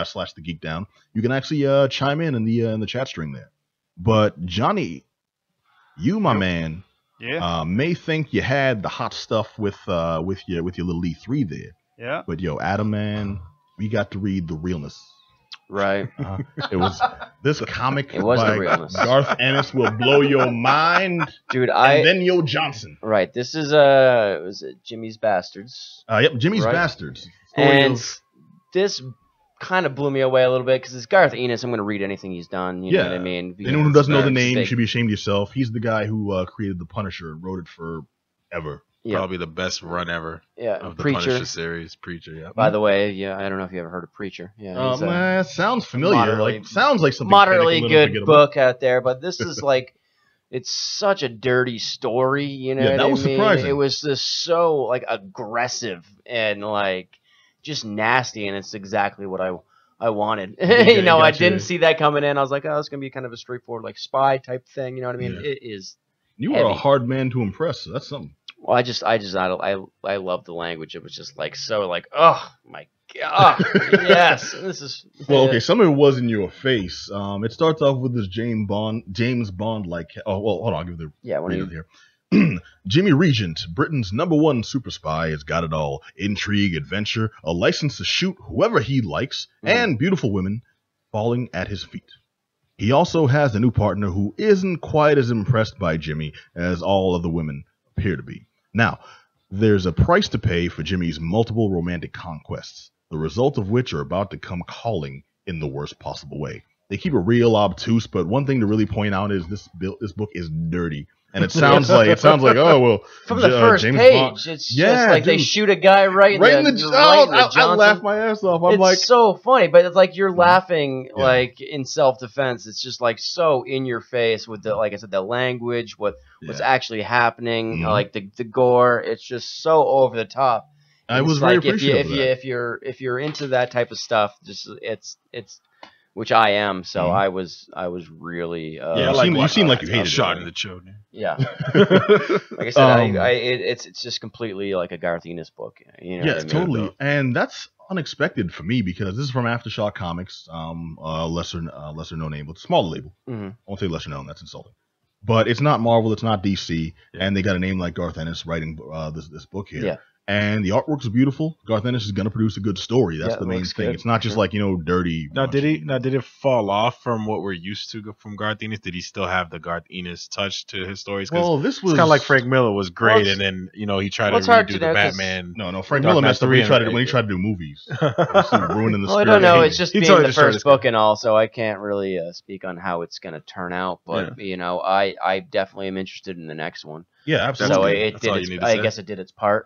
slash the Geek Down, you can actually chime in the chat string there. But Johnny, you, my man, may think you had the hot stuff with your little E3 there. Yeah. But yo, Adam, man, we got to read the realness. Right. It was this comic It was by the realness. Garth Ennis will blow your mind, dude. And then Yo Johnson. Right. This is was it Jimmy's Bastards? Yep, Jimmy's right? Bastards. And this kind of blew me away a little bit because it's Garth Ennis. I'm going to read anything he's done. You know what I mean? Anyone who doesn't know the name, you should be ashamed of yourself. He's the guy who created the Punisher and wrote it forever. Yeah. Probably the best run ever of the Preacher. Punisher series. Preacher, yeah. By the way, I don't know if you ever heard of Preacher. Yeah, man, sounds familiar. Sounds like something moderately good book out there, but this is like, it's such a dirty story. You know, that was surprising. It was just so like aggressive and like just nasty, and it's exactly what I wanted. You know, I didn't see that coming in. I was like, oh, it's gonna be kind of a straightforward like spy type thing. You know what I mean? Yeah. It is. You were a hard man to impress. So that's something. Well, I love the language. It was just like so like, oh my god, yes, this is. Well, okay, some of it was in your face. It starts off with this James Bond like. Oh well, hold on, I'll give the here. Jimmy Regent, Britain's #1 super spy, has got it all: intrigue, adventure, a license to shoot whoever he likes, and beautiful women falling at his feet. He also has a new partner who isn't quite as impressed by Jimmy as all of the women appear to be. Now, there's a price to pay for Jimmy's multiple romantic conquests, the result of which are about to come calling in the worst possible way. They keep it real obtuse, but one thing to really point out is this book is dirty. And it sounds like oh well. From the first James page, Bond. it's just like they shoot a guy right in the I laugh my ass off. I'm it's so funny, but it's like you're laughing like in self-defense. It's just like so in your face with the, like I said, the language, what's actually happening, like the gore. It's just so over the top. I was like very appreciative of that. if you're into that type of stuff, just it's which I am. So I was really you seem like you hated shot in the show. Yeah, like I said, it's just completely like a Garth Ennis book. You know yeah, what I mean? totally, and that's unexpected for me because this is from Aftershock Comics, lesser known label, smaller label. I won't say lesser known, that's insulting. But it's not Marvel, it's not DC, and they got a name like Garth Ennis writing this book here. Yeah. And the artwork's beautiful. Garth Ennis is going to produce a good story. That's the main thing. It's not just like, dirty. Now, did it fall off from what we're used to from Garth Ennis? Did he still have the Garth Ennis touch to his stories? Well, this was kind of like Frank Miller was great, and then he tried to redo the Batman. No, Frank Miller messed up when he tried to do movies. Ruining the well, I don't know. It's just being the first book and all, so I can't really speak on how it's going to turn out. But I definitely am interested in the next one. Yeah, absolutely. So I guess it did its part.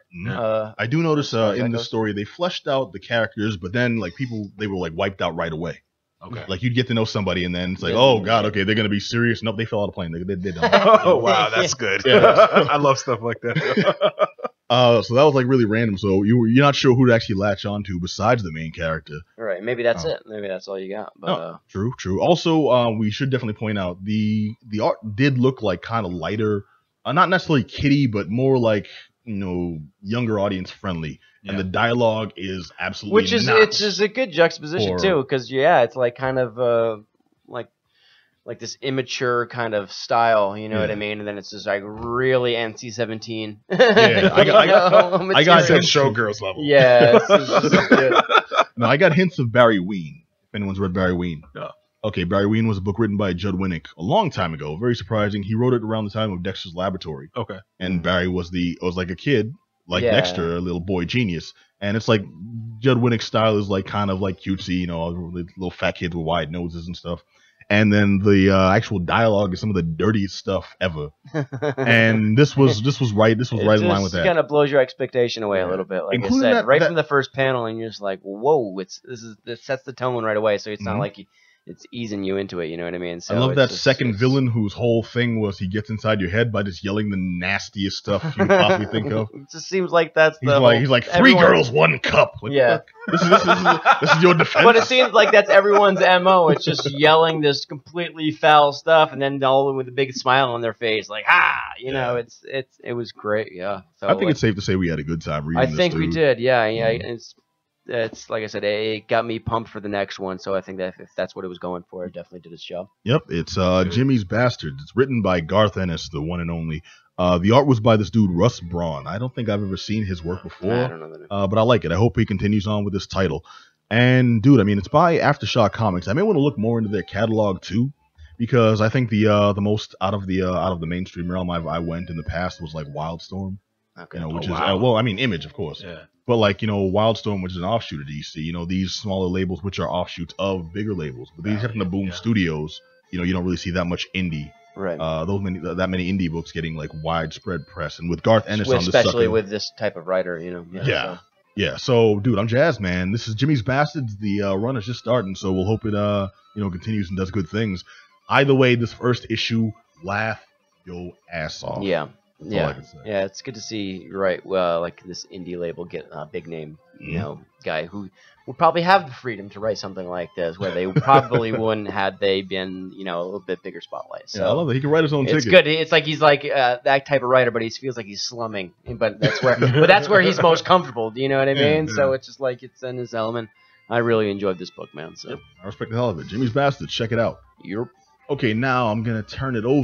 I do notice in the story they fleshed out the characters, but then they were like wiped out right away. Okay. Like you'd get to know somebody, and then it's like, oh god, okay, they're gonna be serious. Nope, they fell out of plane. They don't. Oh wow, that's good. Yeah. I love stuff like that. So that was like really random. So you're not sure who to actually latch onto besides the main character. Right. Maybe that's it. Maybe that's all you got. But True. Also, we should definitely point out the art did look like kind of lighter. Not necessarily kiddie, but more like younger audience friendly, and the dialogue is absolutely it's just a good juxtaposition too, because it's like kind of like this immature kind of style, you know what I mean, and then it's just like really NC-17. Yeah, I got showgirls level. Yeah, it's just good. No, I got hints of Barry Ween. If anyone's read Barry Ween. Yeah. Okay, Barry Ween was a book written by Judd Winnick a long time ago. Very surprising. He wrote it around the time of Dexter's Laboratory. Okay. And Barry was like a kid, like Dexter, a little boy genius. And it's like Judd Winnick's style is like kind of like cutesy, little fat kids with wide noses and stuff. And then the actual dialogue is some of the dirtiest stuff ever. And this was right. This was right in line with that. It kind of blows your expectation away a little bit. Like Including I said, from the first panel, and you're just like, whoa! This sets the tone right away. So it's not like it's easing you into it, you know what I mean? So I love that second villain whose whole thing was he gets inside your head by just yelling the nastiest stuff you can possibly think of. It just seems like that's he's like three girls, one cup. Like, this is your defense. But it seems like that's everyone's MO. It's just yelling this completely foul stuff, and then all with a big smile on their face, like it was great. Yeah, so, I think it's safe to say we had a good time reading. I think we did. Yeah. it's like I said, it got me pumped for the next one. So I think that if that's what it was going for, it definitely did its job. Yep, it's Jimmy's Bastards. It's written by Garth Ennis, the one and only. The art was by this dude Russ Braun. I don't think I've ever seen his work before, I don't know that. But I like it. I hope he continues on with this title. And dude, I mean, it's by Aftershock Comics. I may want to look more into their catalog too, because I think the most out of the mainstream realm I went in the past was like Wildstorm. Okay. You know, which is well, I mean, Image, of course. Yeah. But like, you know, Wildstorm, which is an offshoot of DC. You know, these smaller labels, which are offshoots of bigger labels. But these happen to Boom Studios. You know, you don't really see that much indie. Right. That many indie books getting like widespread press, and with Garth Ennis on this, especially with this type of writer, you know. Yeah. Yeah. So, dude, I'm jazzed, man. This is Jimmy's Bastards. The run is just starting, so we'll hope it continues and does good things. Either way, this first issue, laugh your ass off. Yeah. Yeah, it's good to see, right? Well, like this indie label get a big name, you know, guy who would probably have the freedom to write something like this, where they probably wouldn't had they been, you know, a little bit bigger spotlight. So I love that he can write his own ticket. It's good. It's like he's like that type of writer, but he feels like he's slumming. But that's where he's most comfortable. Do you know what I mean? So it's just like it's in his element. I really enjoyed this book, man. So I respect the hell of it. Jimmy's Bastards. Check it out. Yep. Okay, now I'm gonna turn it over